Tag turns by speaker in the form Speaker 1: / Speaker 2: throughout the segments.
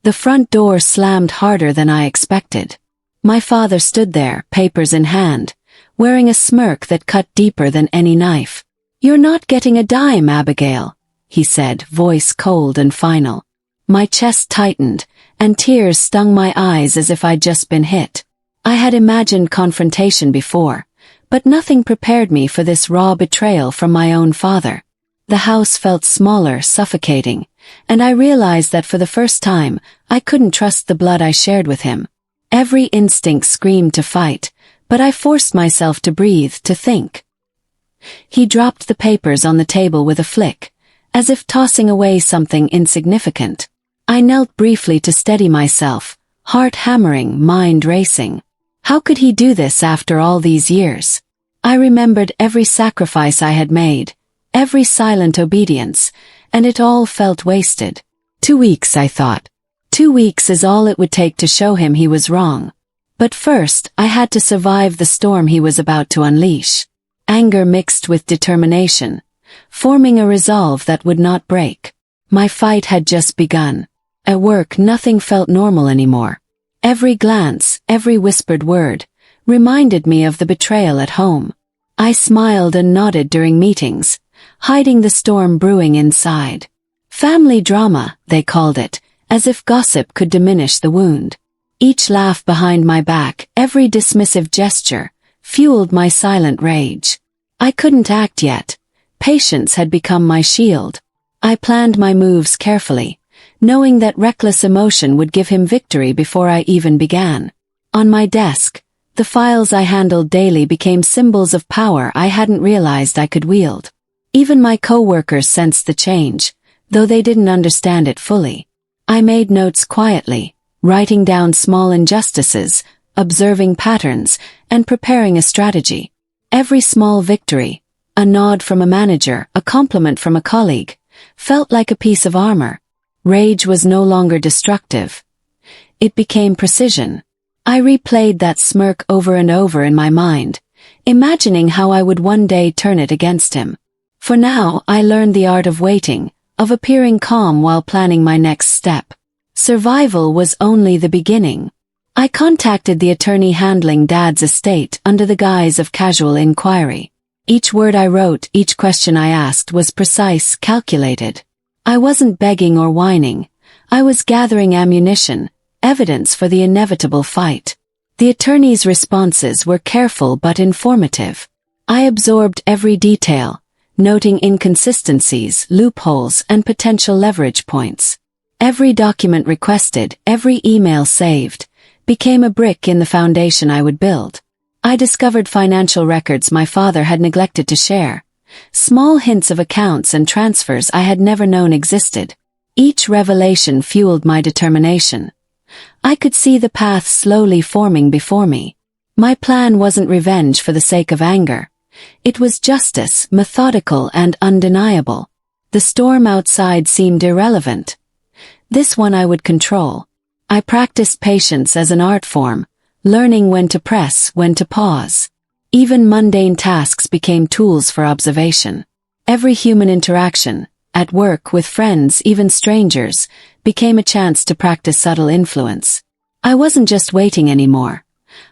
Speaker 1: The front door slammed harder than I expected. My father stood there, papers in hand, wearing a smirk that cut deeper than any knife. "You're not getting a dime, Abigail," he said, voice cold and final. My chest tightened, and tears stung my eyes as if I'd just been hit. I had imagined confrontation before, but nothing prepared me for this raw betrayal from my own father. The house felt smaller, suffocating, and I realized that for the first time, I couldn't trust the blood I shared with him. Every instinct screamed to fight, but I forced myself to breathe, to think. He dropped the papers on the table with a flick, as if tossing away something insignificant. I knelt briefly to steady myself, heart hammering, mind racing. How could he do this after all these years? I remembered every sacrifice I had made, every silent obedience, and it all felt wasted. 2 weeks, I thought. 2 weeks is all it would take to show him he was wrong. But first, I had to survive the storm he was about to unleash. Anger mixed with determination, forming a resolve that would not break. My fight had just begun. At work, nothing felt normal anymore. Every glance, every whispered word, reminded me of the betrayal at home. I smiled and nodded during meetings, hiding the storm brewing inside. Family drama, they called it, as if gossip could diminish the wound. Each laugh behind my back, every dismissive gesture, fueled my silent rage. I couldn't act yet. Patience had become my shield. I planned my moves carefully, knowing that reckless emotion would give him victory before I even began. On my desk, the files I handled daily became symbols of power I hadn't realized I could wield. Even my co-workers sensed the change, though they didn't understand it fully. I made notes quietly, writing down small injustices, observing patterns, and preparing a strategy. Every small victory, a nod from a manager, a compliment from a colleague, felt like a piece of armor. Rage was no longer destructive. It became precision. I replayed that smirk over and over in my mind, imagining how I would one day turn it against him. For now, I learned the art of waiting, of appearing calm while planning my next step. Survival was only the beginning. I contacted the attorney handling Dad's estate under the guise of casual inquiry. Each word I wrote, each question I asked was precise, calculated. I wasn't begging or whining. I was gathering ammunition, evidence for the inevitable fight. The attorney's responses were careful but informative. I absorbed every detail, noting inconsistencies, loopholes, and potential leverage points. Every document requested, every email saved, became a brick in the foundation I would build. I discovered financial records my father had neglected to share, small hints of accounts and transfers I had never known existed. Each revelation fueled my determination. I could see the path slowly forming before me. My plan wasn't revenge for the sake of anger. It was justice, methodical and undeniable. The storm outside seemed irrelevant. This one I would control. I practiced patience as an art form, learning when to press, when to pause. Even mundane tasks became tools for observation. Every human interaction, at work, with friends, even strangers, became a chance to practice subtle influence. I wasn't just waiting anymore.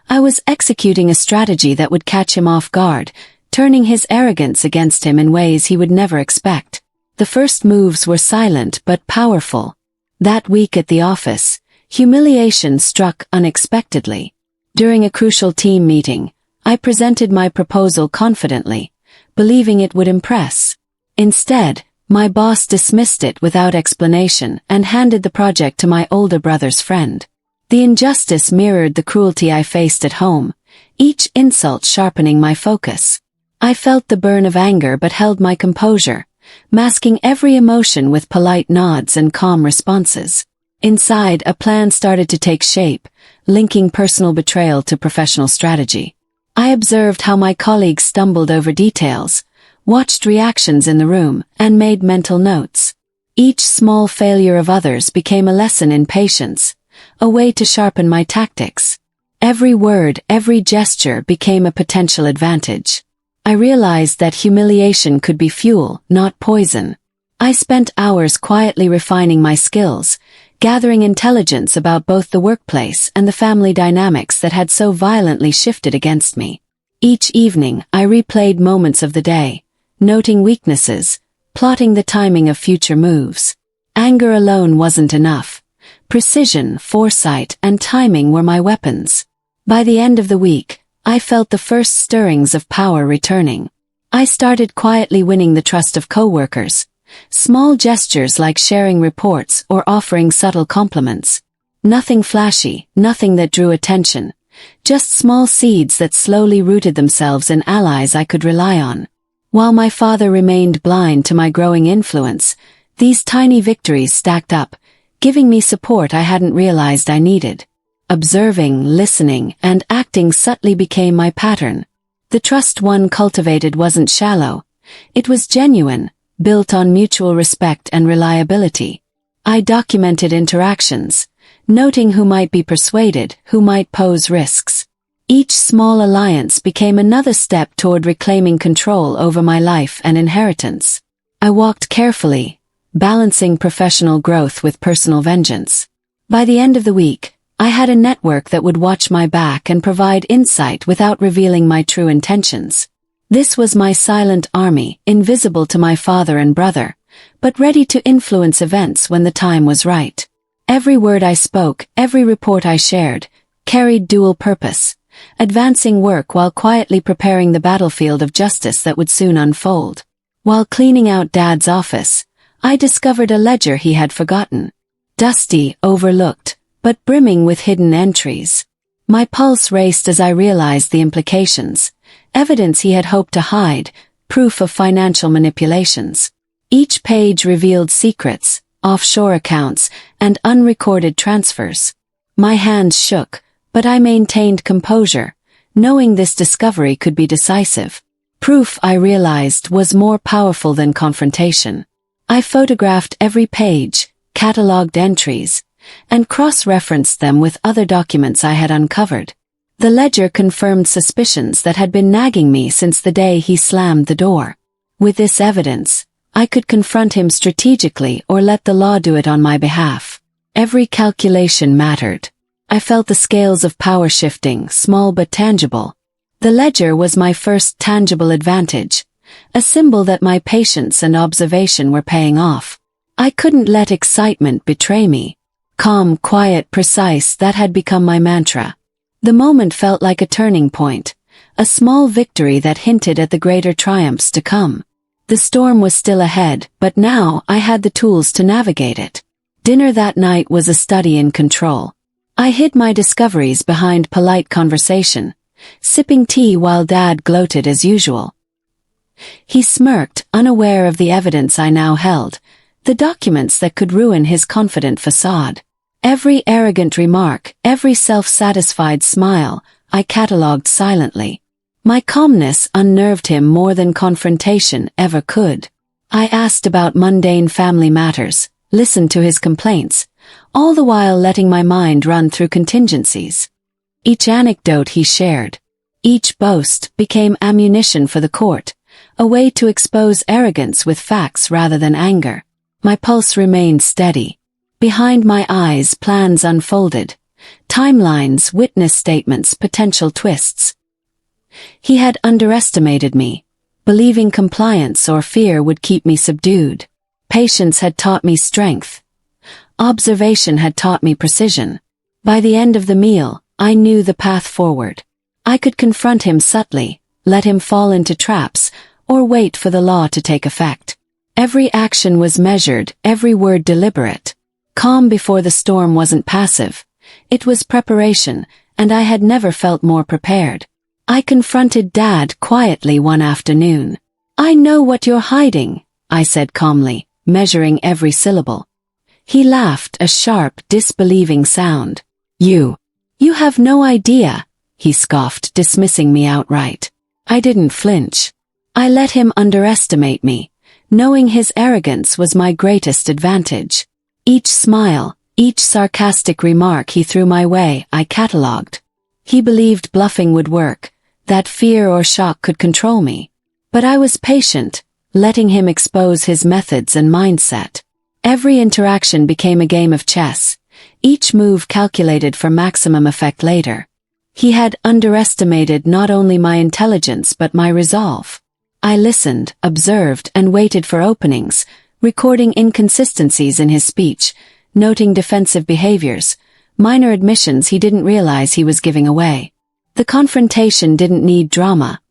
Speaker 1: I was executing a strategy that would catch him off guard, turning his arrogance against him in ways he would never expect. The first moves were silent but powerful. That week at the office, humiliation struck unexpectedly. During a crucial team meeting, I presented my proposal confidently, believing it would impress. Instead, my boss dismissed it without explanation and handed the project to my older brother's friend. The injustice mirrored the cruelty I faced at home, each insult sharpening my focus. I felt the burn of anger but held my composure, masking every emotion with polite nods and calm responses. Inside, a plan started to take shape, linking personal betrayal to professional strategy. I observed how my colleagues stumbled over details, watched reactions in the room, and made mental notes. Each small failure of others became a lesson in patience, a way to sharpen my tactics. Every word, every gesture became a potential advantage. I realized that humiliation could be fuel, not poison. I spent hours quietly refining my skills, gathering intelligence about both the workplace and the family dynamics that had so violently shifted against me. Each evening, I replayed moments of the day, noting weaknesses, plotting the timing of future moves. Anger alone wasn't enough. Precision, foresight, and timing were my weapons. By the end of the week, I felt the first stirrings of power returning. I started quietly winning the trust of coworkers. Small gestures like sharing reports or offering subtle compliments. Nothing flashy, nothing that drew attention. Just small seeds that slowly rooted themselves in allies I could rely on. While my father remained blind to my growing influence, these tiny victories stacked up, giving me support I hadn't realized I needed. Observing, listening, and acting subtly became my pattern. The trust one cultivated wasn't shallow. It was genuine, built on mutual respect and reliability. I documented interactions, noting who might be persuaded, who might pose risks. Each small alliance became another step toward reclaiming control over my life and inheritance. I walked carefully, balancing professional growth with personal vengeance. By the end of the week, I had a network that would watch my back and provide insight without revealing my true intentions. This was my silent army, invisible to my father and brother, but ready to influence events when the time was right. Every word I spoke, every report I shared, carried dual purpose, advancing work while quietly preparing the battlefield of justice that would soon unfold. While cleaning out Dad's office, I discovered a ledger he had forgotten. Dusty, overlooked, but brimming with hidden entries. My pulse raced as I realized the implications. Evidence he had hoped to hide, proof of financial manipulations. Each page revealed secrets, offshore accounts, and unrecorded transfers. My hands shook, but I maintained composure, knowing this discovery could be decisive. Proof, I realized, was more powerful than confrontation. I photographed every page, catalogued entries, and cross-referenced them with other documents I had uncovered. The ledger confirmed suspicions that had been nagging me since the day he slammed the door. With this evidence, I could confront him strategically or let the law do it on my behalf. Every calculation mattered. I felt the scales of power shifting, small but tangible. The ledger was my first tangible advantage, a symbol that my patience and observation were paying off. I couldn't let excitement betray me. Calm, quiet, precise, that had become my mantra. The moment felt like a turning point, a small victory that hinted at the greater triumphs to come. The storm was still ahead, but now I had the tools to navigate it. Dinner that night was a study in control. I hid my discoveries behind polite conversation, sipping tea while Dad gloated as usual. He smirked, unaware of the evidence I now held, the documents that could ruin his confident facade. Every arrogant remark, every self-satisfied smile, I catalogued silently. My calmness unnerved him more than confrontation ever could. I asked about mundane family matters, listened to his complaints, all the while letting my mind run through contingencies. Each anecdote he shared, each boast, became ammunition for the court, a way to expose arrogance with facts rather than anger. My pulse remained steady. Behind my eyes, plans unfolded. Timelines, witness statements, potential twists. He had underestimated me, believing compliance or fear would keep me subdued. Patience had taught me strength. Observation had taught me precision. By the end of the meal, I knew the path forward. I could confront him subtly, let him fall into traps, or wait for the law to take effect. Every action was measured, every word deliberate. Calm before the storm wasn't passive. It was preparation, and I had never felt more prepared. I confronted Dad quietly one afternoon. "I know what you're hiding," I said calmly, measuring every syllable. He laughed, a sharp, disbelieving sound. You have no idea," he scoffed, dismissing me outright. I didn't flinch. I let him underestimate me, knowing his arrogance was my greatest advantage. Each smile, each sarcastic remark he threw my way, I catalogued. He believed bluffing would work, that fear or shock could control me. But I was patient, letting him expose his methods and mindset. Every interaction became a game of chess, each move calculated for maximum effect later. He had underestimated not only my intelligence but my resolve. I listened, observed, and waited for openings, recording inconsistencies in his speech, noting defensive behaviors, minor admissions he didn't realize he was giving away. The confrontation didn't need drama.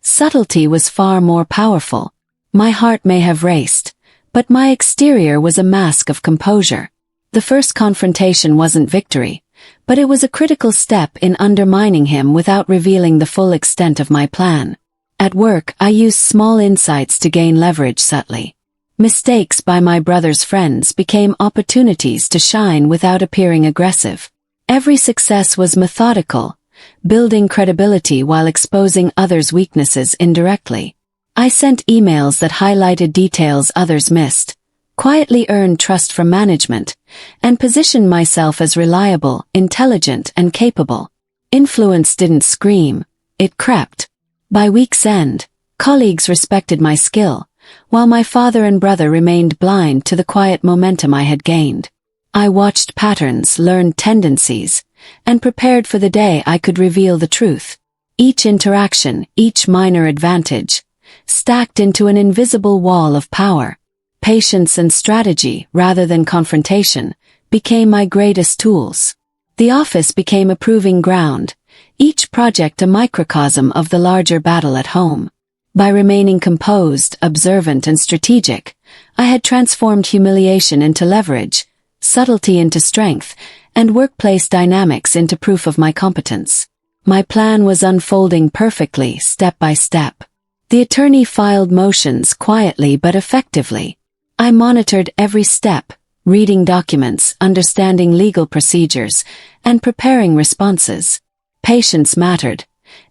Speaker 1: Subtlety was far more powerful. My heart may have raced, but my exterior was a mask of composure. The first confrontation wasn't victory, but it was a critical step in undermining him without revealing the full extent of my plan. At work, I used small insights to gain leverage subtly. Mistakes by my brother's friends became opportunities to shine without appearing aggressive. Every success was methodical, building credibility while exposing others' weaknesses indirectly. I sent emails that highlighted details others missed, quietly earned trust from management, and positioned myself as reliable, intelligent, and capable. Influence didn't scream, it crept. By week's end, colleagues respected my skill, while my father and brother remained blind to the quiet momentum I had gained. I watched patterns, learned tendencies, and prepared for the day I could reveal the truth. Each interaction, each minor advantage, stacked into an invisible wall of power. Patience and strategy, rather than confrontation, became my greatest tools. The office became a proving ground, each project a microcosm of the larger battle at home. By remaining composed, observant, and strategic, I had transformed humiliation into leverage, subtlety into strength, and workplace dynamics into proof of my competence. My plan was unfolding perfectly, step by step. The attorney filed motions quietly but effectively. I monitored every step, reading documents, understanding legal procedures, and preparing responses. Patience mattered.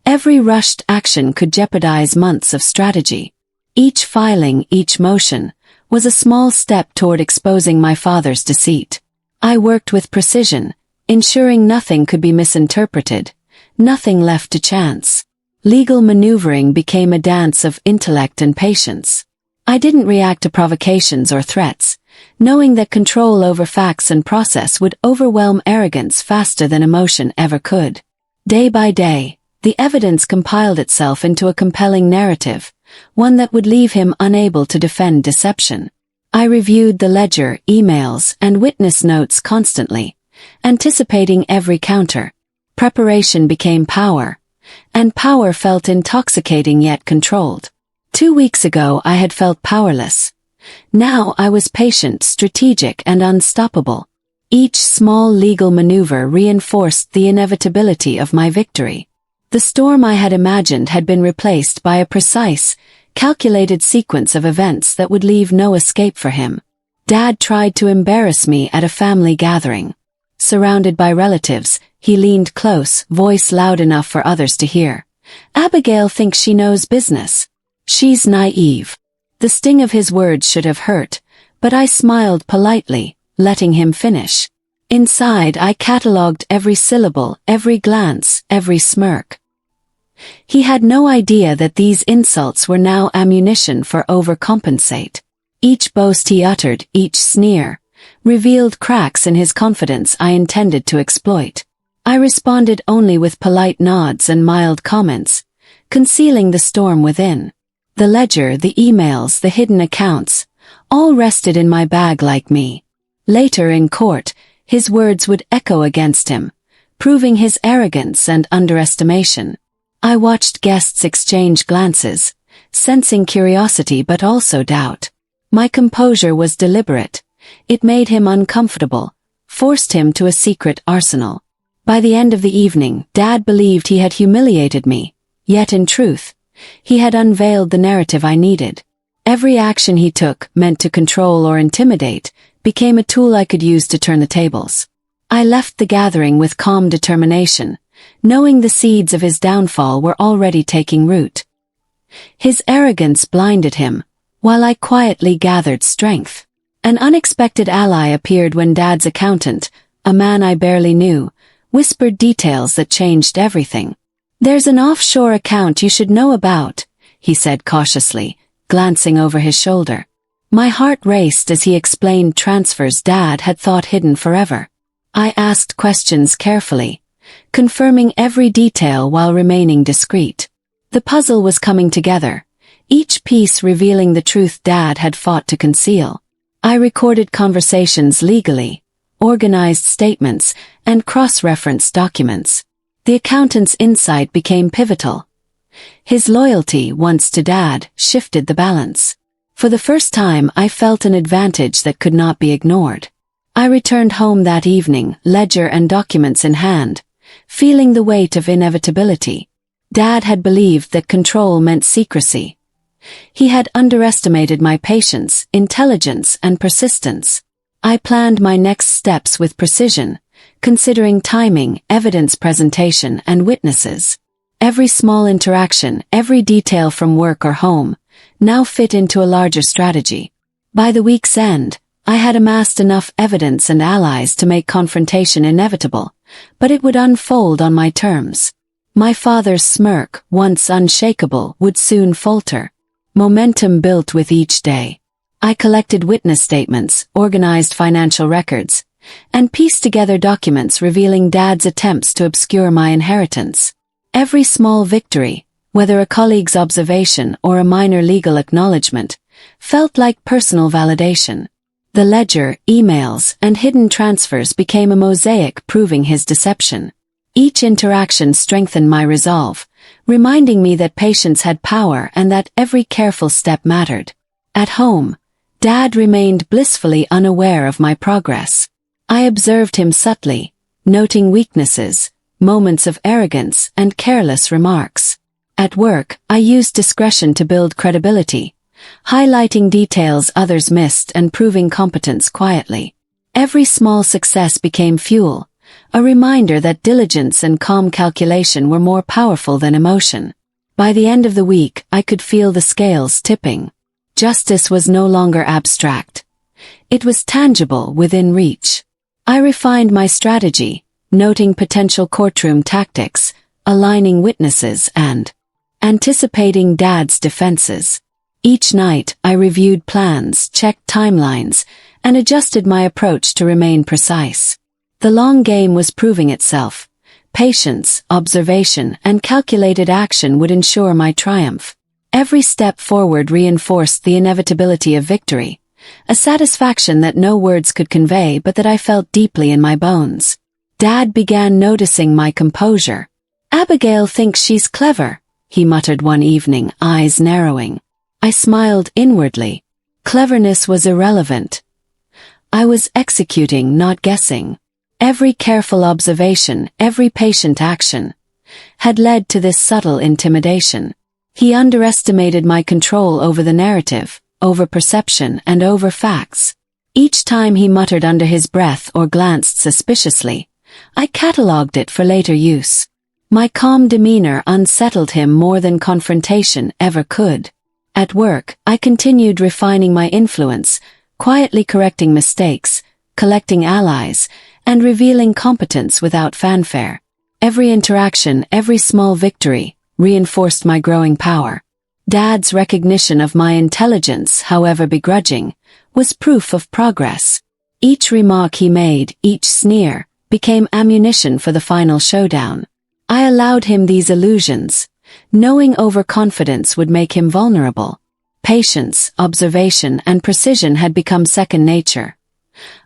Speaker 1: Every rushed action could jeopardize months of strategy. Each filing, each motion, was a small step toward exposing my father's deceit. I worked with precision, ensuring nothing could be misinterpreted, nothing left to chance. Legal maneuvering became a dance of intellect and patience. I didn't react to provocations or threats, knowing that control over facts and process would overwhelm arrogance faster than emotion ever could. Day by day, the evidence compiled itself into a compelling narrative, one that would leave him unable to defend deception. I reviewed the ledger, emails, and witness notes constantly, anticipating every counter. Preparation became power, and power felt intoxicating yet controlled. 2 weeks ago I had felt powerless. Now I was patient, strategic, and unstoppable. Each small legal maneuver reinforced the inevitability of my victory. The storm I had imagined had been replaced by a precise, calculated sequence of events that would leave no escape for him. Dad tried to embarrass me at a family gathering. Surrounded by relatives, he leaned close, voice loud enough for others to hear. "Abigail thinks she knows business. She's naive." The sting of his words should have hurt, but I smiled politely, letting him finish. Inside, I catalogued every syllable, every glance, every smirk. He had no idea that these insults were now ammunition for overcompensate. Each boast he uttered, each sneer, revealed cracks in his confidence I intended to exploit. I responded only with polite nods and mild comments, concealing the storm within. The ledger, the emails, the hidden accounts, all rested in my bag like me. Later in court, his words would echo against him, proving his arrogance and underestimation. I watched guests exchange glances, sensing curiosity but also doubt. My composure was deliberate. It made him uncomfortable, forced him to a secret arsenal. By the end of the evening, Dad believed he had humiliated me, yet in truth, he had unveiled the narrative I needed. Every action he took, meant to control or intimidate, became a tool I could use to turn the tables. I left the gathering with calm determination, knowing the seeds of his downfall were already taking root. His arrogance blinded him, while I quietly gathered strength. An unexpected ally appeared when Dad's accountant, a man I barely knew, whispered details that changed everything. "There's an offshore account you should know about," he said cautiously, glancing over his shoulder. My heart raced as he explained transfers Dad had thought hidden forever. I asked questions carefully, confirming every detail while remaining discreet. The puzzle was coming together, each piece revealing the truth Dad had fought to conceal. I recorded conversations legally, organized statements, and cross-referenced documents. The accountant's insight became pivotal. His loyalty, once to Dad, shifted the balance. For the first time, I felt an advantage that could not be ignored. I returned home that evening, ledger and documents in hand, feeling the weight of inevitability. Dad had believed that control meant secrecy. He had underestimated my patience, intelligence, and persistence. I planned my next steps with precision, considering timing, evidence presentation, and witnesses. Every small interaction, every detail from work or home, now fit into a larger strategy. By the week's end, I had amassed enough evidence and allies to make confrontation inevitable, but it would unfold on my terms. My father's smirk, once unshakable, would soon falter. Momentum built with each day. I collected witness statements, organized financial records, and pieced together documents revealing Dad's attempts to obscure my inheritance. Every small victory, whether a colleague's observation or a minor legal acknowledgement, felt like personal validation. The ledger, emails, and hidden transfers became a mosaic proving his deception. Each interaction strengthened my resolve, reminding me that patience had power and that every careful step mattered. At home, Dad remained blissfully unaware of my progress. I observed him subtly, noting weaknesses, moments of arrogance, and careless remarks. At work, I used discretion to build credibility, highlighting details others missed and proving competence quietly. Every small success became fuel, a reminder that diligence and calm calculation were more powerful than emotion. By the end of the week, I could feel the scales tipping. Justice was no longer abstract. It was tangible, within reach. I refined my strategy, noting potential courtroom tactics, aligning witnesses, and anticipating Dad's defenses. Each night, I reviewed plans, checked timelines, and adjusted my approach to remain precise. The long game was proving itself. Patience, observation, and calculated action would ensure my triumph. Every step forward reinforced the inevitability of victory, a satisfaction that no words could convey but that I felt deeply in my bones. Dad began noticing my composure. "Abigail thinks she's clever," he muttered one evening, eyes narrowing. I smiled inwardly. Cleverness was irrelevant. I was executing, not guessing. Every careful observation, every patient action, had led to this subtle intimidation. He underestimated my control over the narrative, over perception, and over facts. Each time he muttered under his breath or glanced suspiciously, I catalogued it for later use. My calm demeanor unsettled him more than confrontation ever could. At work, I continued refining my influence, quietly correcting mistakes, collecting allies, and revealing competence without fanfare. Every interaction, every small victory, reinforced my growing power. Dad's recognition of my intelligence, however begrudging, was proof of progress. Each remark he made, each sneer, became ammunition for the final showdown. I allowed him these illusions, knowing overconfidence would make him vulnerable. Patience, observation, and precision had become second nature.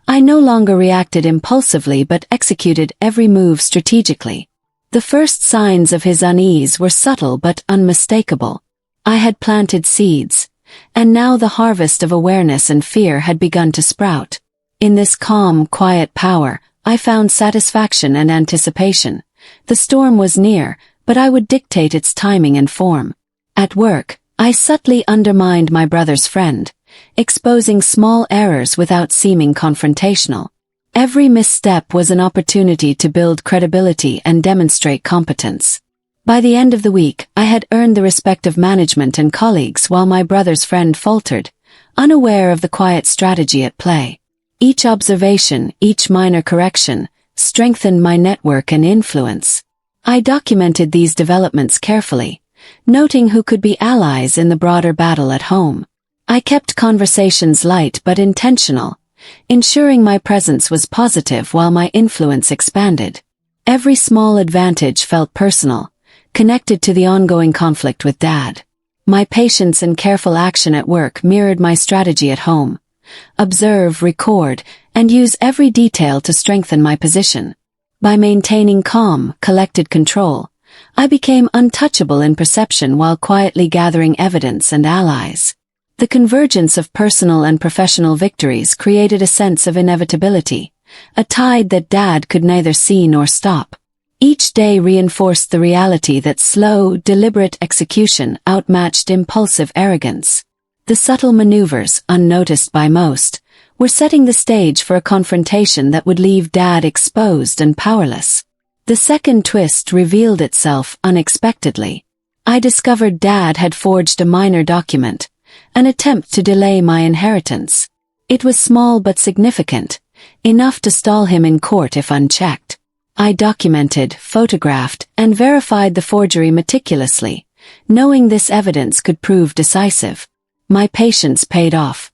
Speaker 1: I no longer reacted impulsively but executed every move strategically. The first signs of his unease were subtle but unmistakable. I had planted seeds, and now the harvest of awareness and fear had begun to sprout. In this calm, quiet power, I found satisfaction and anticipation. The storm was near, but I would dictate its timing and form. At work, I subtly undermined my brother's friend, exposing small errors without seeming confrontational. Every misstep was an opportunity to build credibility and demonstrate competence. By the end of the week, I had earned the respect of management and colleagues while my brother's friend faltered, unaware of the quiet strategy at play. Each observation, each minor correction, strengthened my network and influence. I documented these developments carefully, noting who could be allies in the broader battle at home. I kept conversations light but intentional, ensuring my presence was positive while my influence expanded. Every small advantage felt personal, connected to the ongoing conflict with Dad. My patience and careful action at work mirrored my strategy at home. Observe, record, and use every detail to strengthen my position. By maintaining calm, collected control, I became untouchable in perception while quietly gathering evidence and allies. The convergence of personal and professional victories created a sense of inevitability, a tide that Dad could neither see nor stop. Each day reinforced the reality that slow, deliberate execution outmatched impulsive arrogance. The subtle maneuvers, unnoticed by most, were setting the stage for a confrontation that would leave Dad exposed and powerless. The second twist revealed itself unexpectedly. I discovered Dad had forged a minor document, an attempt to delay my inheritance. It was small but significant, enough to stall him in court if unchecked. I documented, photographed, and verified the forgery meticulously, knowing this evidence could prove decisive. My patience paid off.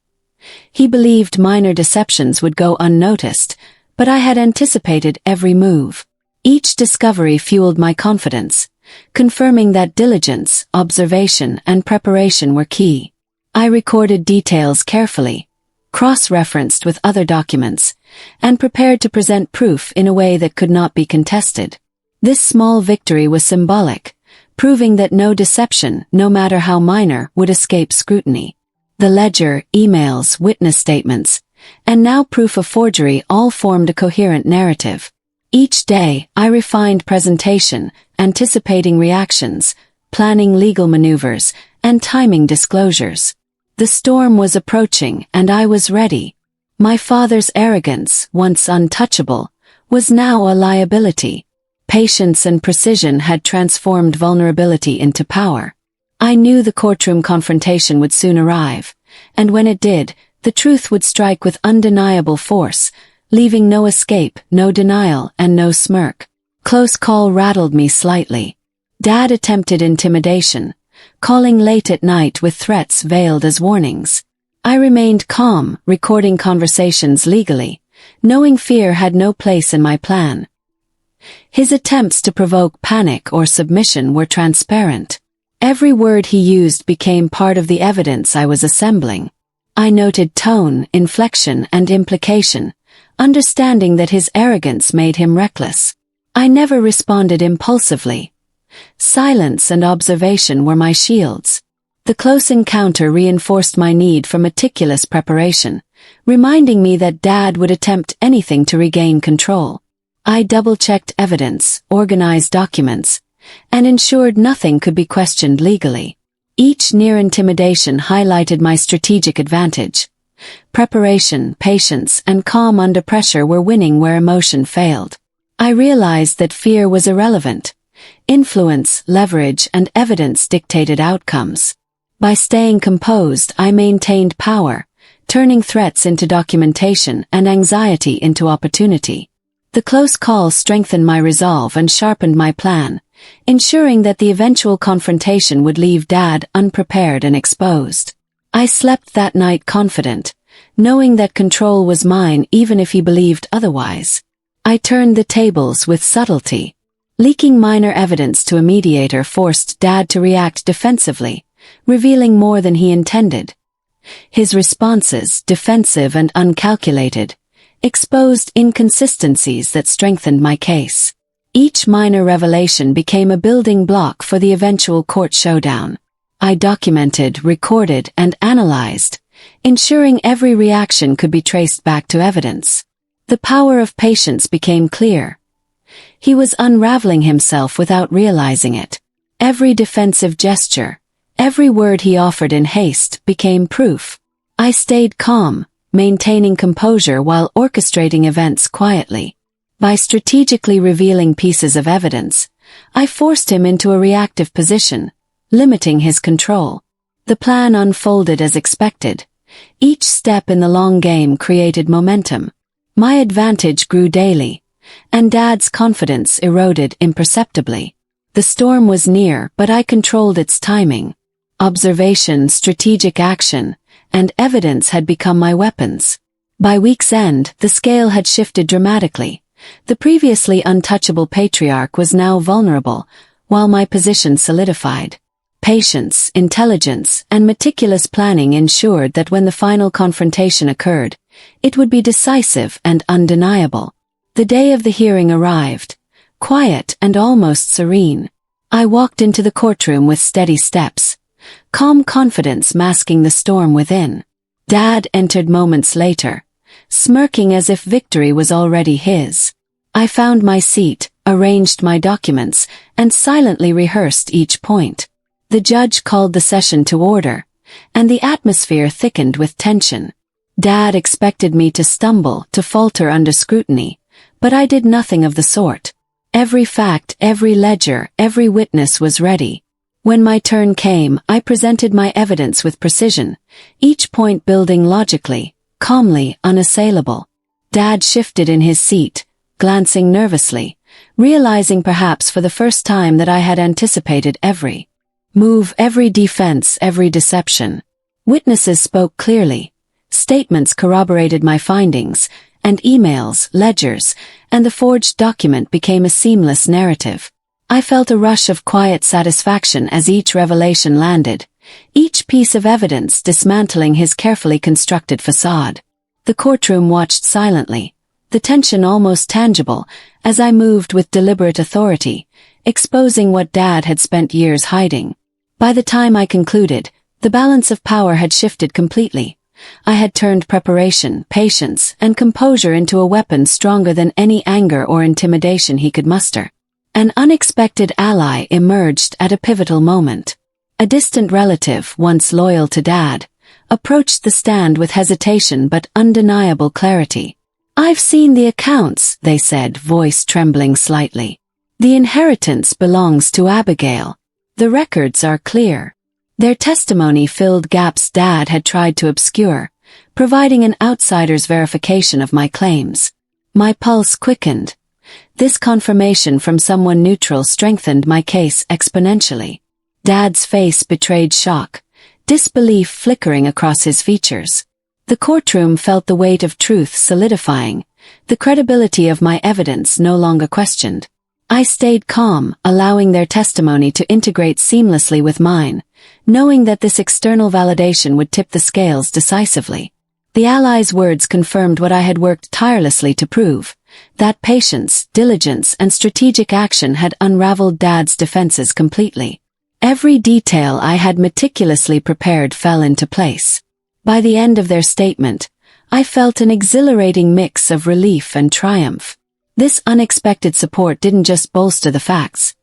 Speaker 1: He believed minor deceptions would go unnoticed, but I had anticipated every move. Each discovery fueled my confidence, confirming that diligence, observation, and preparation were key. I recorded details carefully, cross-referenced with other documents, and prepared to present proof in a way that could not be contested. This small victory was symbolic, proving that no deception, no matter how minor, would escape scrutiny. The ledger, emails, witness statements, and now proof of forgery all formed a coherent narrative. Each day, I refined presentation, anticipating reactions, planning legal maneuvers, and timing disclosures. The storm was approaching, and I was ready. My father's arrogance, once untouchable, was now a liability. Patience and precision had transformed vulnerability into power. I knew the courtroom confrontation would soon arrive, and when it did, the truth would strike with undeniable force, leaving no escape, no denial, and no smirk. Close call rattled me slightly. Dad attempted intimidation, calling late at night with threats veiled as warnings. I remained calm, recording conversations legally, knowing fear had no place in my plan. His attempts to provoke panic or submission were transparent. Every word he used became part of the evidence I was assembling. I noted tone, inflection, and implication, understanding that his arrogance made him reckless. I never responded impulsively. Silence and observation were my shields. The close encounter reinforced my need for meticulous preparation, reminding me that Dad would attempt anything to regain control. I double-checked evidence, organized documents, and ensured nothing could be questioned legally. Each near intimidation highlighted my strategic advantage. Preparation, patience, and calm under pressure were winning where emotion failed. I realized that fear was irrelevant. Influence, leverage, and evidence dictated outcomes. By staying composed, I maintained power, turning threats into documentation and anxiety into opportunity. The close call strengthened my resolve and sharpened my plan, ensuring that the eventual confrontation would leave Dad unprepared and exposed. I slept that night confident, knowing that control was mine even if he believed otherwise. I turned the tables with subtlety. Leaking minor evidence to a mediator forced Dad to react defensively, revealing more than he intended. His responses, defensive and uncalculated, exposed inconsistencies that strengthened my case. Each minor revelation became a building block for the eventual court showdown. I documented, recorded, and analyzed, ensuring every reaction could be traced back to evidence. The power of patience became clear. He was unraveling himself without realizing it. Every defensive gesture, every word he offered in haste became proof. I stayed calm, maintaining composure while orchestrating events quietly. By strategically revealing pieces of evidence, I forced him into a reactive position, limiting his control. The plan unfolded as expected. Each step in the long game created momentum. My advantage grew daily, and Dad's confidence eroded imperceptibly. The storm was near, but I controlled its timing. Observation, strategic action, and evidence had become my weapons. By week's end, the scale had shifted dramatically. The previously untouchable patriarch was now vulnerable, while my position solidified. Patience, intelligence, and meticulous planning ensured that when the final confrontation occurred, it would be decisive and undeniable. The day of the hearing arrived, quiet and almost serene. I walked into the courtroom with steady steps, calm confidence masking the storm within. Dad entered moments later, smirking as if victory was already his. I found my seat, arranged my documents, and silently rehearsed each point. The judge called the session to order, and the atmosphere thickened with tension. Dad expected me to stumble, to falter under scrutiny, but I did nothing of the sort. Every fact, every ledger, every witness was ready. When my turn came, I presented my evidence with precision, each point building logically, calmly, unassailable. Dad shifted in his seat, glancing nervously, realizing perhaps for the first time that I had anticipated every move, every defense, every deception. Witnesses spoke clearly. Statements corroborated my findings, and emails, ledgers, and the forged document became a seamless narrative. I felt a rush of quiet satisfaction as each revelation landed, each piece of evidence dismantling his carefully constructed facade. The courtroom watched silently, the tension almost tangible, as I moved with deliberate authority, exposing what Dad had spent years hiding. By the time I concluded, the balance of power had shifted completely. I had turned preparation, patience, and composure into a weapon stronger than any anger or intimidation he could muster. An unexpected ally emerged at a pivotal moment. A distant relative, once loyal to Dad, approached the stand with hesitation but undeniable clarity. "I've seen the accounts," they said, voice trembling slightly. "The inheritance belongs to Abigail. The records are clear." Their testimony filled gaps Dad had tried to obscure, providing an outsider's verification of my claims. My pulse quickened. This confirmation from someone neutral strengthened my case exponentially. Dad's face betrayed shock, disbelief flickering across his features. The courtroom felt the weight of truth solidifying, the credibility of my evidence no longer questioned. I stayed calm, allowing their testimony to integrate seamlessly with mine, knowing that this external validation would tip the scales decisively. The allies' words confirmed what I had worked tirelessly to prove, that patience, diligence, and strategic action had unraveled Dad's defenses completely. Every detail I had meticulously prepared fell into place. By the end of their statement, I felt an exhilarating mix of relief and triumph. This unexpected support didn't just bolster the facts.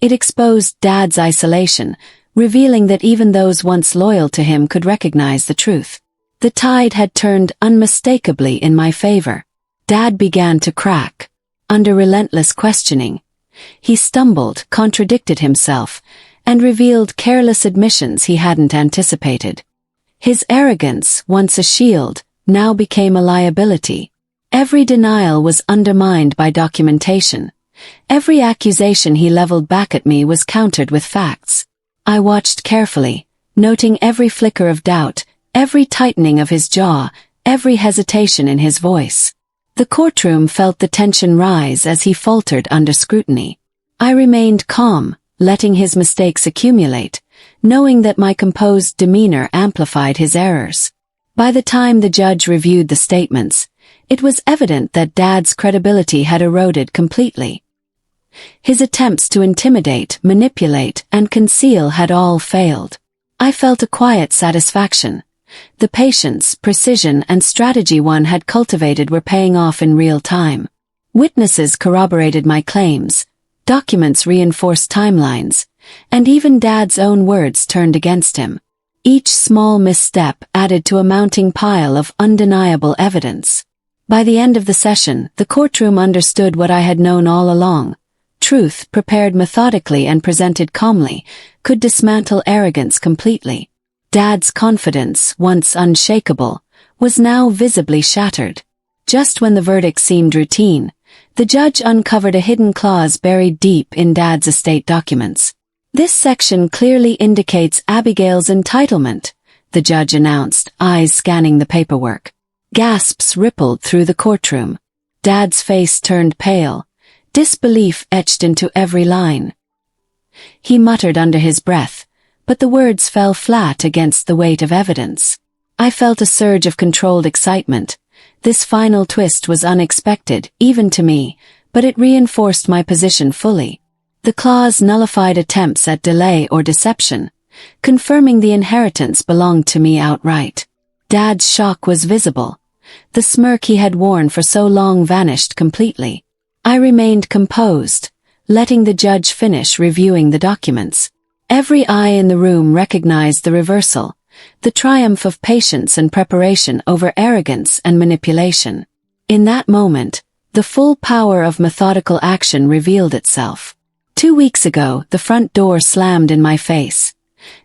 Speaker 1: It exposed Dad's isolation, revealing that even those once loyal to him could recognize the truth. The tide had turned unmistakably in my favor. Dad began to crack. Under relentless questioning, he stumbled, contradicted himself, and revealed careless admissions he hadn't anticipated. His arrogance, once a shield, now became a liability. Every denial was undermined by documentation. Every accusation he leveled back at me was countered with facts. I watched carefully, noting every flicker of doubt, every tightening of his jaw, every hesitation in his voice. The courtroom felt the tension rise as he faltered under scrutiny. I remained calm, letting his mistakes accumulate, knowing that my composed demeanor amplified his errors. By the time the judge reviewed the statements, it was evident that Dad's credibility had eroded completely. His attempts to intimidate, manipulate, and conceal had all failed. I felt a quiet satisfaction. The patience, precision, and strategy one had cultivated were paying off in real time. Witnesses corroborated my claims, documents reinforced timelines, and even Dad's own words turned against him. Each small misstep added to a mounting pile of undeniable evidence. By the end of the session, the courtroom understood what I had known all along. Truth, prepared methodically and presented calmly, could dismantle arrogance completely. Dad's confidence, once unshakable, was now visibly shattered. Just when the verdict seemed routine, the judge uncovered a hidden clause buried deep in Dad's estate documents. This section clearly indicates Abigail's entitlement, the judge announced, eyes scanning the paperwork. Gasps rippled through the courtroom. Dad's face turned pale, disbelief etched into every line. He muttered under his breath, but the words fell flat against the weight of evidence. I felt a surge of controlled excitement. This final twist was unexpected, even to me, but it reinforced my position fully. The clause nullified attempts at delay or deception, confirming the inheritance belonged to me outright. Dad's shock was visible. The smirk he had worn for so long vanished completely. I remained composed, letting the judge finish reviewing the documents. Every eye in the room recognized the reversal, the triumph of patience and preparation over arrogance and manipulation. In that moment, the full power of methodical action revealed itself. 2 weeks ago, the front door slammed in my face.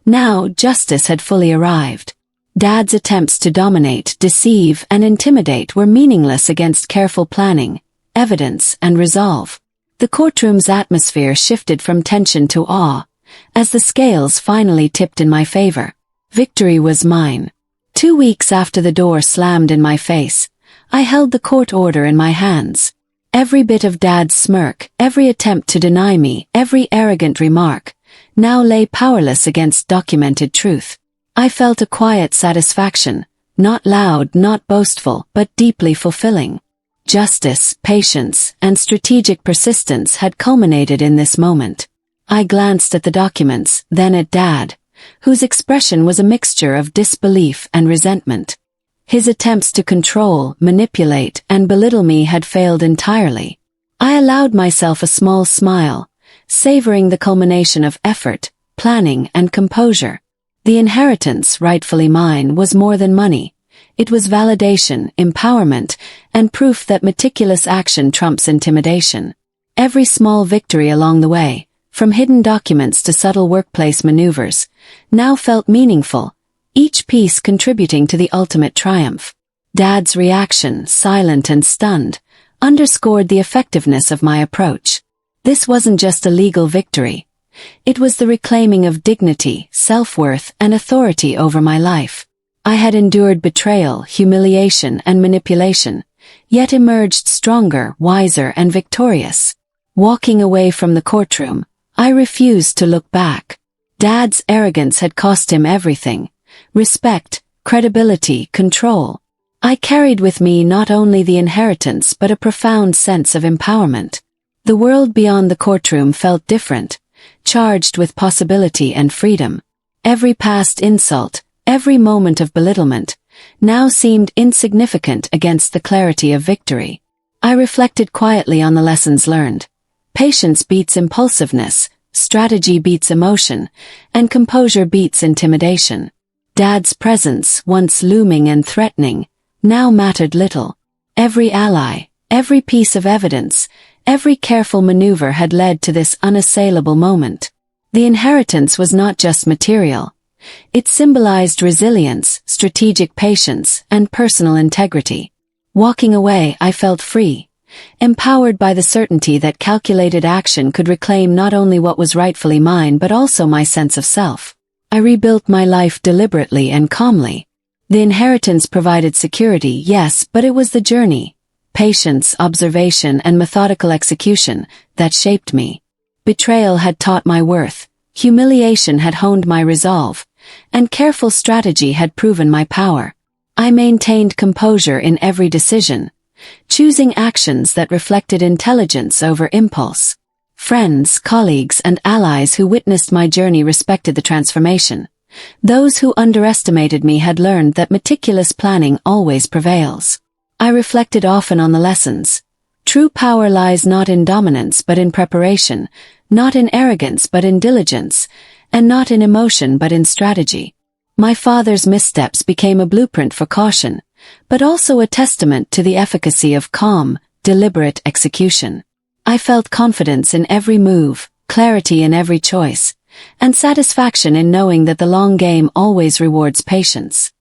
Speaker 1: Now, justice had fully arrived. Dad's attempts to dominate, deceive, and intimidate were meaningless against careful planning, evidence, and resolve. The courtroom's atmosphere shifted from tension to awe, as the scales finally tipped in my favor. Victory was mine. 2 weeks after the door slammed in my face, I held the court order in my hands. Every bit of Dad's smirk, every attempt to deny me, every arrogant remark, now lay powerless against documented truth. I felt a quiet satisfaction, not loud, not boastful, but deeply fulfilling. Justice, patience, and strategic persistence had culminated in this moment. I glanced at the documents, then at Dad, whose expression was a mixture of disbelief and resentment. His attempts to control, manipulate, and belittle me had failed entirely. I allowed myself a small smile, savoring the culmination of effort, planning, and composure. The inheritance, rightfully mine, was more than money. It was validation, empowerment, and proof that meticulous action trumps intimidation. Every small victory along the way, from hidden documents to subtle workplace maneuvers, now felt meaningful, each piece contributing to the ultimate triumph. Dad's reaction, silent and stunned, underscored the effectiveness of my approach. This wasn't just a legal victory. It was the reclaiming of dignity, self-worth, and authority over my life. I had endured betrayal, humiliation, and manipulation, yet emerged stronger, wiser, and victorious. Walking away from the courtroom, I refused to look back. Dad's arrogance had cost him everything: respect, credibility, control. I carried with me not only the inheritance but a profound sense of empowerment. The world beyond the courtroom felt different, charged with possibility and freedom. Every past insult, every moment of belittlement, now seemed insignificant against the clarity of victory. I reflected quietly on the lessons learned. Patience beats impulsiveness, strategy beats emotion, and composure beats intimidation. Dad's presence, once looming and threatening, now mattered little. Every ally, every piece of evidence, every careful maneuver had led to this unassailable moment. The inheritance was not just material. It symbolized resilience, strategic patience, and personal integrity. Walking away, I felt free, empowered by the certainty that calculated action could reclaim not only what was rightfully mine but also my sense of self. I rebuilt my life deliberately and calmly. The inheritance provided security, yes, but it was the journey, patience, observation, and methodical execution that shaped me. Betrayal had taught my worth, humiliation had honed my resolve, and careful strategy had proven my power. I maintained composure in every decision, choosing actions that reflected intelligence over impulse. Friends, colleagues, and allies who witnessed my journey respected the transformation. Those who underestimated me had learned that meticulous planning always prevails. I reflected often on the lessons. True power lies not in dominance but in preparation, not in arrogance but in diligence, and not in emotion but in strategy. My father's missteps became a blueprint for caution, but also a testament to the efficacy of calm, deliberate execution. I felt confidence in every move, clarity in every choice, and satisfaction in knowing that the long game always rewards patience.